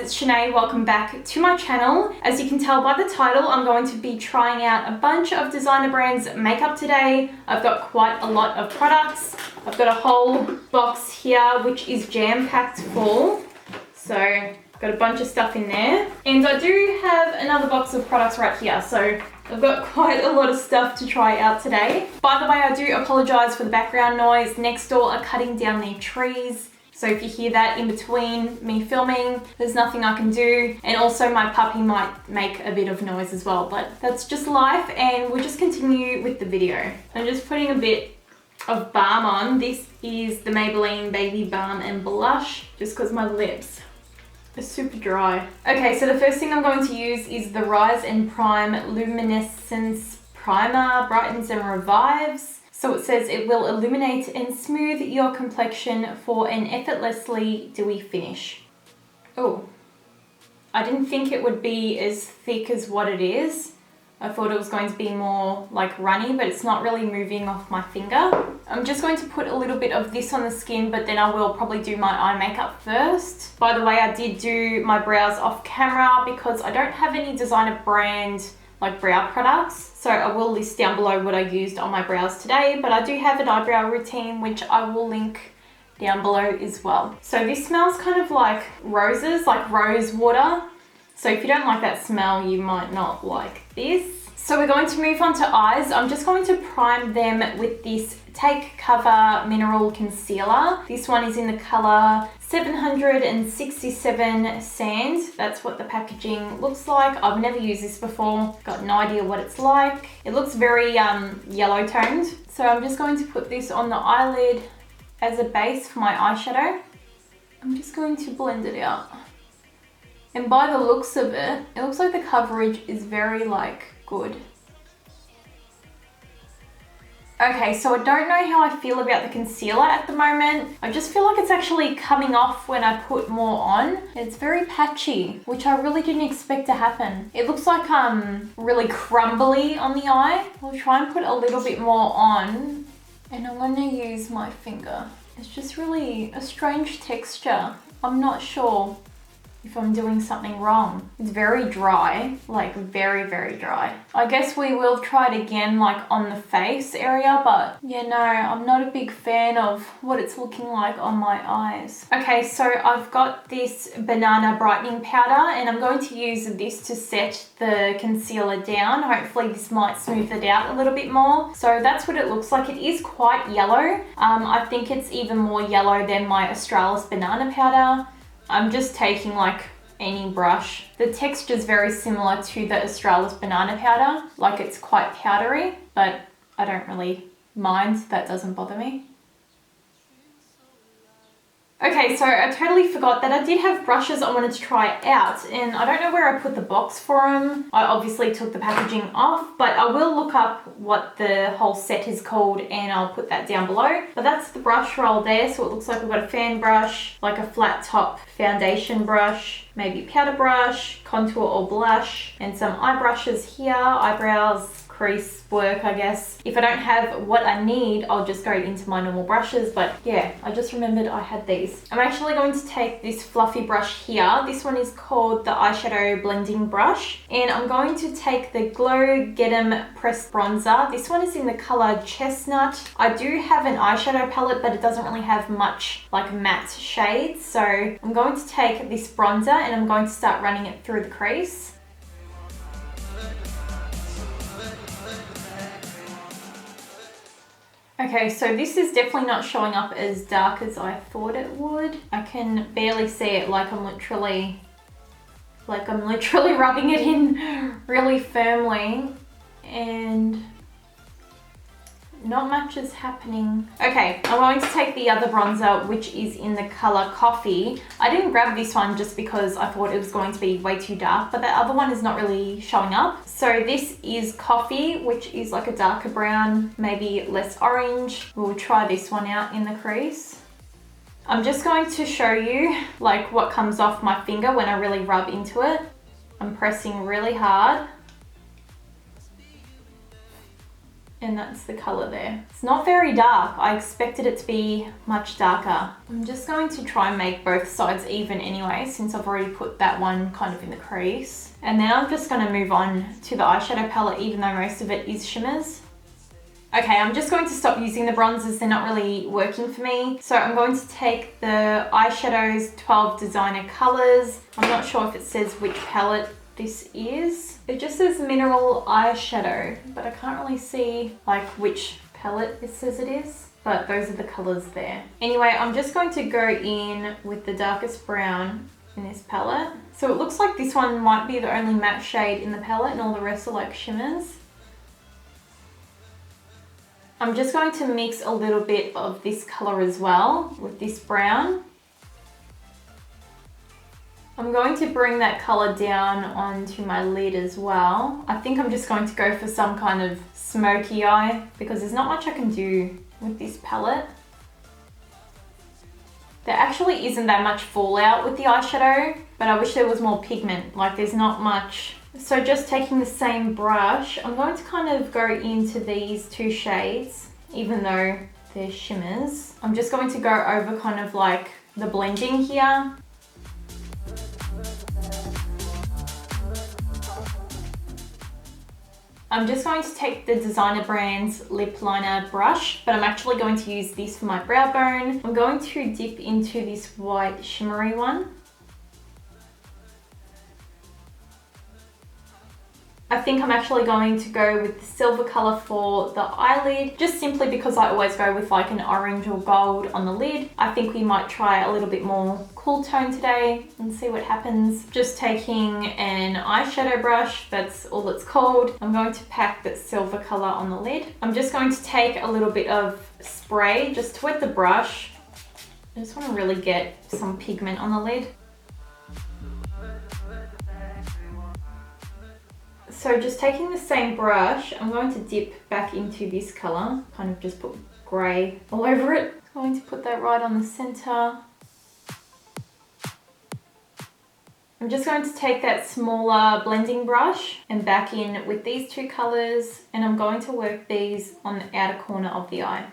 it's Senay. Welcome back to my channel. As you can tell by the title, I'm going to be trying out a bunch of designer brands makeup today. I've got quite a lot of products. I've got a whole box here which is jam-packed full. So I've got a bunch of stuff in there. And I do have another box of products right here. So I've got quite a lot of stuff to try out today. By the way, I do apologize for the background noise. Next door are cutting down their trees. So if you hear that in between me filming, there's nothing I can do. And also my puppy might make a bit of noise as well, but that's just life, and we'll just continue with the video. I'm just putting a bit of balm on. This is the Maybelline Baby Balm and Blush, just because my lips are super dry. Okay, so the first thing I'm going to use is the Rise and Prime Luminescence Primer, Brightens and Revives. So it says it will illuminate and smooth your complexion for an effortlessly dewy finish. Oh, I didn't think it would be as thick as what it is. I thought it was going to be more like runny, but it's not really moving off my finger. I'm just going to put a little bit of this on the skin, but then I will probably do my eye makeup first. By the way, I did do my brows off camera because I don't have any designer brand like brow products. So I will list down below what I used on my brows today, but I do have an eyebrow routine which I will link down below as well. So this smells kind of like roses, like rose water. So if you don't like that smell, you might not like this. So we're going to move on to eyes. I'm just going to prime them with this Take Cover Mineral Concealer. This one is in the color 767 Sand. That's what the packaging looks like. I've never used this before. Got no idea what it's like. It looks very yellow toned. So I'm just going to put this on the eyelid as a base for my eyeshadow. I'm just going to blend it out. And by the looks of it, it looks like the coverage is very good. Okay, so I don't know how I feel about the concealer at the moment. I just feel like it's actually coming off when I put more on. It's very patchy, which I really didn't expect to happen. It looks like really crumbly on the eye. I'll try and put a little bit more on, and I'm going to use my finger. It's just really a strange texture. I'm not sure if I'm doing something wrong. It's very dry, like very, very dry. I guess we will try it again like on the face area, but yeah, no, I'm not a big fan of what it's looking like on my eyes. Okay, so I've got this banana brightening powder, and I'm going to use this to set the concealer down. Hopefully this might smooth it out a little bit more. So that's what it looks like. It is quite yellow. I think it's even more yellow than my Australis banana powder. I'm just taking like any brush. The texture is very similar to the Australis banana powder. Like it's quite powdery, but I don't really mind. That doesn't bother me. Okay, so I totally forgot that I did have brushes I wanted to try out, and I don't know where I put the box for them. I obviously took the packaging off, but I will look up what the whole set is called and I'll put that down below. But that's the brush roll there, so it looks like we've got a fan brush, like a flat top foundation brush, maybe powder brush, contour or blush, and some eye brushes here, eyebrows, crease work, I guess. If I don't have what I need, I'll just go into my normal brushes, but yeah, I just remembered I had these. I'm actually going to take this fluffy brush here. This one is called the Eyeshadow Blending Brush, and I'm going to take the Glow Get 'Em Pressed Bronzer. This one is in the color Chestnut. I do have an eyeshadow palette, but it doesn't really have much like matte shades, so I'm going to take this bronzer and I'm going to start running it through the crease. Okay, so this is definitely not showing up as dark as I thought it would. I can barely see it, like I'm literally rubbing it in really firmly, and not much is happening. Okay, I'm going to take the other bronzer, which is in the color Coffee. I didn't grab this one just because I thought it was going to be way too dark, but that other one is not really showing up. So this is Coffee, which is like a darker brown, maybe less orange. We'll try this one out in the crease. I'm just going to show you like what comes off my finger when I really rub into it. I'm pressing really hard. And that's the color there. It's not very dark. I expected it to be much darker. I'm just going to try and make both sides even anyway, since I've already put that one kind of in the crease. And then I'm just going to move on to the eyeshadow palette, even though most of it is shimmers. Okay, I'm just going to stop using the bronzers. They're not really working for me. So I'm going to take the Eyeshadow's 12 designer colors. I'm not sure if it says which palette this is. It just says mineral eyeshadow, but I can't really see like which palette it says it is, but those are the colors there. Anyway, I'm just going to go in with the darkest brown in this palette. So it looks like this one might be the only matte shade in the palette and all the rest are like shimmers. I'm just going to mix a little bit of this color as well with this brown. I'm going to bring that color down onto my lid as well. I think I'm just going to go for some kind of smoky eye because there's not much I can do with this palette. There actually isn't that much fallout with the eyeshadow, but I wish there was more pigment. Like there's not much. So just taking the same brush, I'm going to kind of go into these two shades, even though they're shimmers. I'm just going to go over kind of like the blending here. I'm just going to take the Designer Brands lip liner brush, but I'm actually going to use this for my brow bone. I'm going to dip into this white shimmery one. I think I'm actually going to go with the silver color for the eyelid, just simply because I always go with like an orange or gold on the lid. I think we might try a little bit more cool tone today and see what happens. Just taking an eyeshadow brush, that's all it's called. I'm going to pack that silver color on the lid. I'm just going to take a little bit of spray just to wet the brush. I just want to really get some pigment on the lid. So just taking the same brush, I'm going to dip back into this color, kind of just put grey all over it. I'm going to put that right on the center. I'm just going to take that smaller blending brush and back in with these two colors, and I'm going to work these on the outer corner of the eye.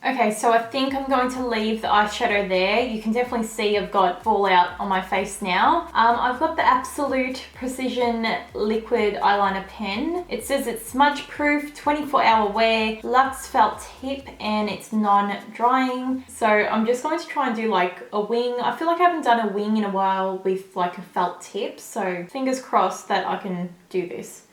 Okay, so I think I'm going to leave the eyeshadow there. You can definitely see I've got fallout on my face now. I've got the Absolute Precision Liquid Eyeliner Pen. It says it's smudge proof, 24-hour wear, luxe felt tip, and it's non-drying. So I'm just going to try and do like a wing. I feel like I haven't done a wing in a while with like a felt tip, so fingers crossed that I can do this.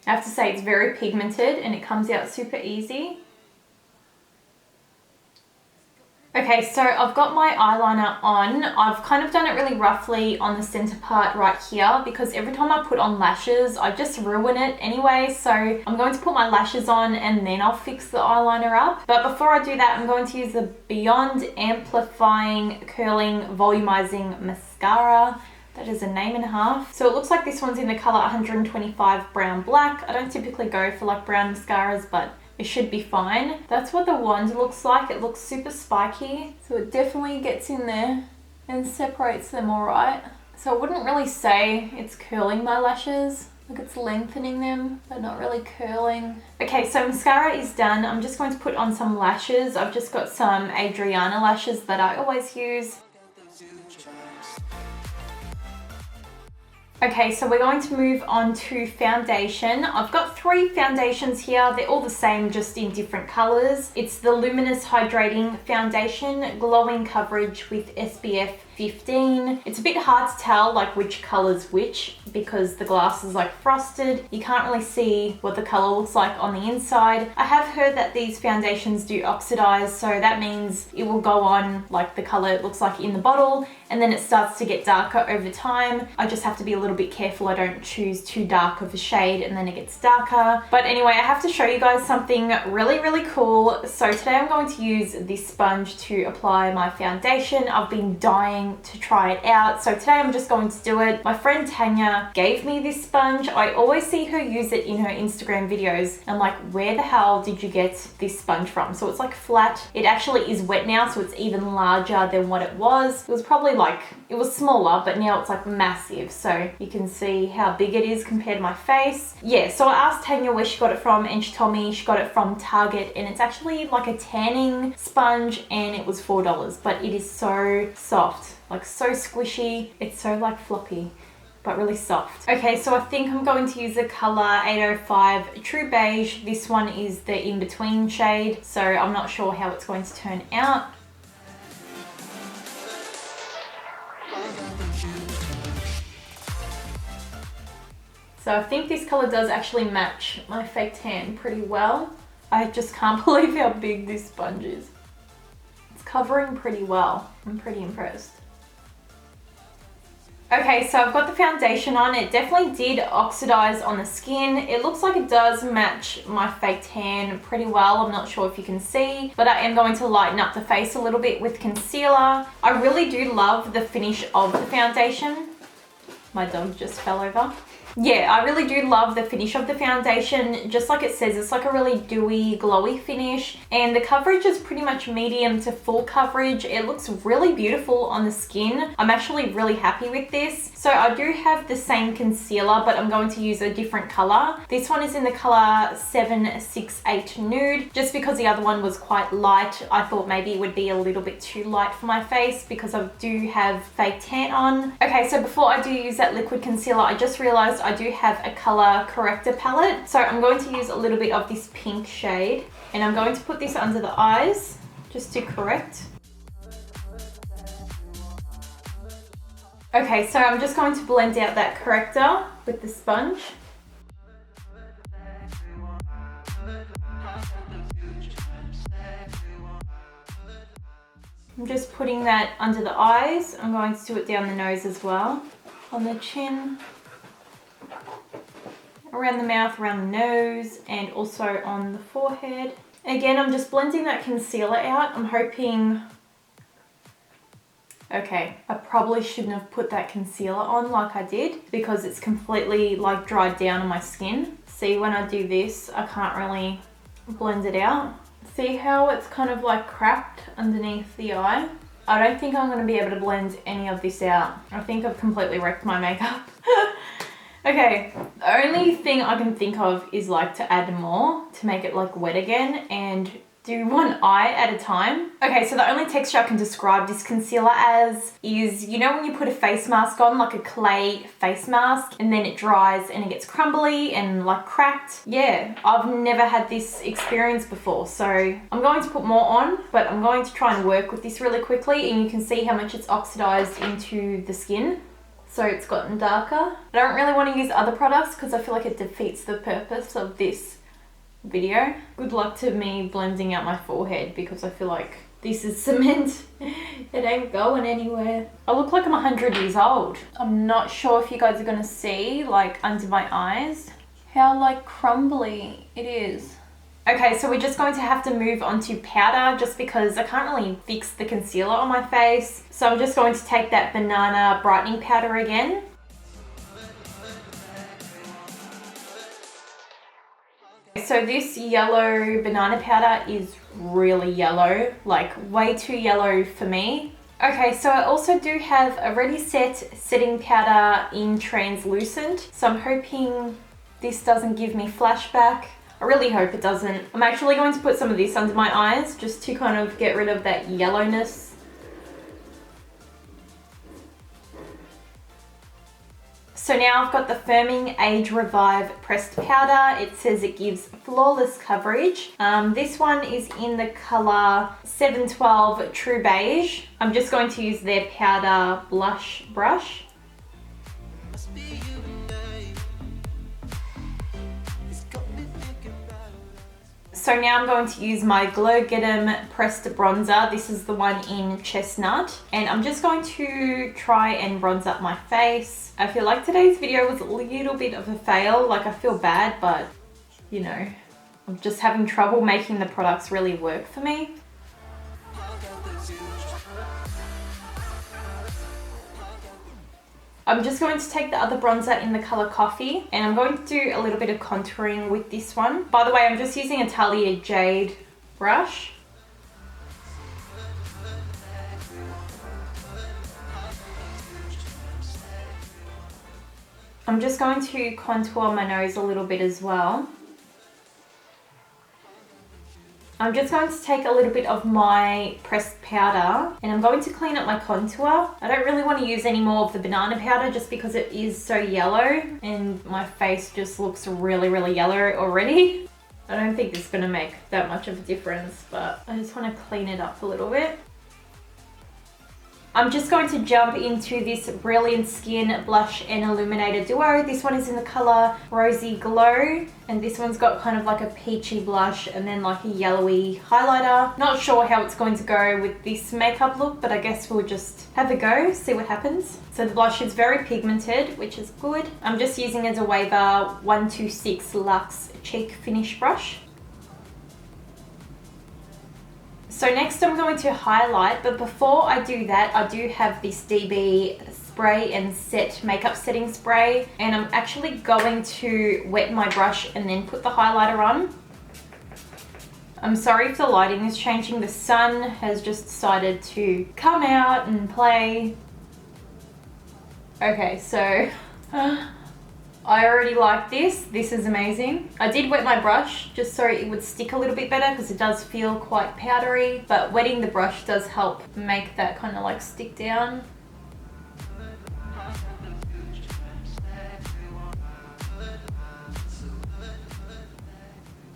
I have to say it's very pigmented and it comes out super easy. Okay, so I've got my eyeliner on. I've kind of done it really roughly on the center part right here because every time I put on lashes, I just ruin it anyway. So I'm going to put my lashes on and then I'll fix the eyeliner up. But before I do that, I'm going to use the Beyond Amplifying Curling Volumizing Mascara. That is a name and a half. So it looks like this one's in the color 125 Brown Black. I don't typically go for like brown mascaras, but it should be fine. That's what the wand looks like. It looks super spiky. So it definitely gets in there and separates them all right. So I wouldn't really say it's curling my lashes. Like it's lengthening them, but not really curling. Okay, so mascara is done. I'm just going to put on some lashes. I've just got some Adriana lashes that I always use. Okay, so we're going to move on to foundation. I've got 3 foundations here. They're all the same, just in different colors. It's the Luminous Hydrating Foundation, glowing coverage with SPF 15. It's a bit hard to tell like which color's which because the glass is like frosted. You can't really see what the color looks like on the inside. I have heard that these foundations do oxidize, so that means it will go on like the color it looks like in the bottle, and then it starts to get darker over time. I just have to be a little bit careful I don't choose too dark of a shade and then it gets darker. But anyway, I have to show you guys something really, really cool. So today I'm going to use this sponge to apply my foundation. I've been dying wanting to try it out. So today I'm just going to do it. My friend Tanya gave me this sponge. I always see her use it in her Instagram videos. I'm like, where the hell did you get this sponge from? So it's like flat. It actually is wet now, so it's even larger than what it was. It was probably like, it was smaller, but now it's like massive. So you can see how big it is compared to my face. Yeah, so I asked Tanya where she got it from, and she told me she got it from Target, and it's actually like a tanning sponge, and it was $4, but it is so soft, like so squishy. It's so like floppy, but really soft. Okay, so I think I'm going to use the color 805 True Beige. This one is the in-between shade, so I'm not sure how it's going to turn out. So I think this color does actually match my fake tan pretty well. I just can't believe how big this sponge is. It's covering pretty well. I'm pretty impressed. Okay, so I've got the foundation on. It definitely did oxidize on the skin. It looks like it does match my fake tan pretty well. I'm not sure if you can see, but I am going to lighten up the face a little bit with concealer. I really do love the finish of the foundation. My dog just fell over. Yeah, I really do love the finish of the foundation. Just like it says, it's like a really dewy, glowy finish, and the coverage is pretty much medium to full coverage. It looks really beautiful on the skin. I'm actually really happy with this. So I do have the same concealer, but I'm going to use a different color. This one is in the color 768 Nude. Just because the other one was quite light, I thought maybe it would be a little bit too light for my face because I do have fake tan on. Okay, so before I do use that liquid concealer, I just realized I do have a color corrector palette. So I'm going to use a little bit of this pink shade, and I'm going to put this under the eyes just to correct. Okay, so I'm just going to blend out that corrector with the sponge. I'm just putting that under the eyes. I'm going to do it down the nose as well, on the chin, around the mouth, around the nose, and also on the forehead. Again, I'm just blending that concealer out. I'm hoping... Okay, I probably shouldn't have put that concealer on like I did because it's completely like dried down on my skin. See, when I do this, I can't really blend it out. See how it's kind of like cracked underneath the eye? I don't think I'm going to be able to blend any of this out. I think I've completely wrecked my makeup. Okay, the only thing I can think of is like to add more to make it like wet again and do one eye at a time. Okay, so the only texture I can describe this concealer as is, you know when you put a face mask on, like a clay face mask, and then it dries and it gets crumbly and like cracked? Yeah, I've never had this experience before, so I'm going to put more on, but I'm going to try and work with this really quickly, and you can see how much it's oxidized into the skin. So it's gotten darker. I don't really want to use other products because I feel like it defeats the purpose of this video. Good luck to me blending out my forehead because I feel like this is cement. It ain't going anywhere. I look like I'm 100 years old. I'm not sure if you guys are gonna see like under my eyes how like crumbly it is. Okay, so we're just going to have to move on to powder just because I can't really fix the concealer on my face. So I'm just going to take that banana brightening powder again. So this yellow banana powder is really yellow, like way too yellow for me. Okay, so I also do have a Ready Set setting powder in translucent. So I'm hoping this doesn't give me flashback. I really hope it doesn't. I'm actually going to put some of this under my eyes just to kind of get rid of that yellowness. So now I've got the Firming Age Revive pressed powder. It says it gives flawless coverage. This one is in the color 712 True Beige. I'm just going to use their powder blush brush. So now I'm going to use my Glow Get 'Em pressed bronzer. This is the one in Chestnut. And I'm just going to try and bronze up my face. I feel like today's video was a little bit of a fail. Like I feel bad, but you know, I'm just having trouble making the products really work for me. I'm just going to take the other bronzer in the color Coffee, and I'm going to do a little bit of contouring with this one. By the way, I'm just using a Talia Jade brush. I'm just going to contour my nose a little bit as well. I'm just going to take a little bit of my pressed powder and I'm going to clean up my contour. I don't really want to use any more of the banana powder just because it is so yellow and my face just looks really, really yellow already. I don't think this is going to make that much of a difference, but I just want to clean it up a little bit. I'm just going to jump into this Brilliant Skin Blush and Illuminator duo. This one is in the color Rosy Glow, and this one's got kind of like a peachy blush and then like a yellowy highlighter. Not sure how it's going to go with this makeup look, but I guess we'll just have a go, see what happens. So the blush is very pigmented, which is good. I'm just using a Zoeva 126 Luxe Cheek Finish brush. So next I'm going to highlight, but before I do that, I do have this DB Spray and Set makeup setting spray, and I'm actually going to wet my brush and then put the highlighter on. I'm sorry if the lighting is changing. The sun has just decided to come out and play. Okay, so I already like this. This is amazing. I did wet my brush just so it would stick a little bit better because it does feel quite powdery, but wetting the brush does help make that kind of like stick down.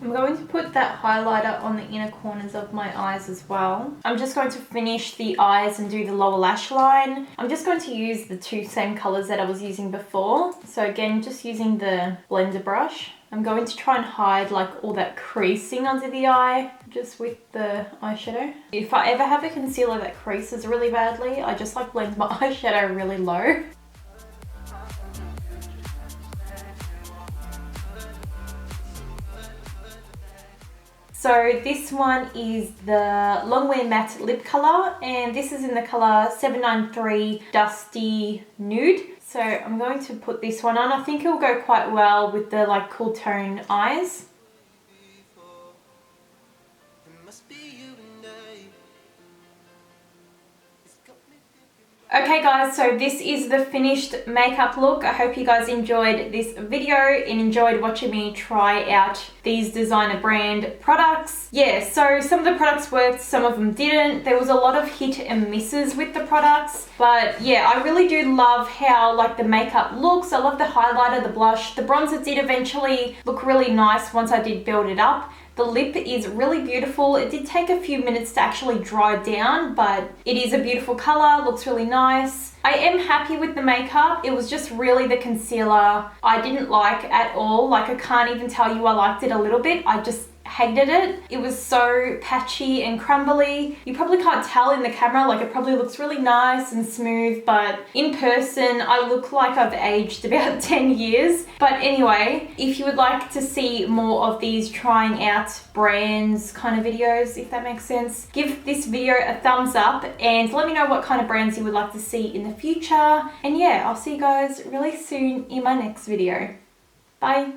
I'm going to put that highlighter on the inner corners of my eyes as well. I'm just going to finish the eyes and do the lower lash line. I'm just going to use the two same colors that I was using before. So again, just using the blender brush. I'm going to try and hide like all that creasing under the eye just with the eyeshadow. If I ever have a concealer that creases really badly, I just like blend my eyeshadow really low. So this one is the Longwear Matte Lip Color, and this is in the color 793 Dusty Nude. So I'm going to put this one on. I think it'll go quite well with the like cool tone eyes. Okay guys, so this is the finished makeup look. I hope you guys enjoyed this video and enjoyed watching me try out these designer brand products. Yeah, so some of the products worked, some of them didn't. There was a lot of hit and misses with the products, but yeah, I really do love how like the makeup looks. I love the highlighter, the blush. The bronzer did eventually look really nice once I did build it up. The lip is really beautiful. It did take a few minutes to actually dry down, but it is a beautiful color, looks really nice. I am happy with the makeup. It was just really the concealer I didn't like at all. Like I can't even tell you I liked it a little bit. I just hated it. It was so patchy and crumbly. You probably can't tell in the camera, like it probably looks really nice and smooth, but in person I look like I've aged about 10 years. But anyway, if you would like to see more of these trying out brands kind of videos, if that makes sense, give this video a thumbs up and let me know what kind of brands you would like to see in the future. And yeah, I'll see you guys really soon in my next video. Bye.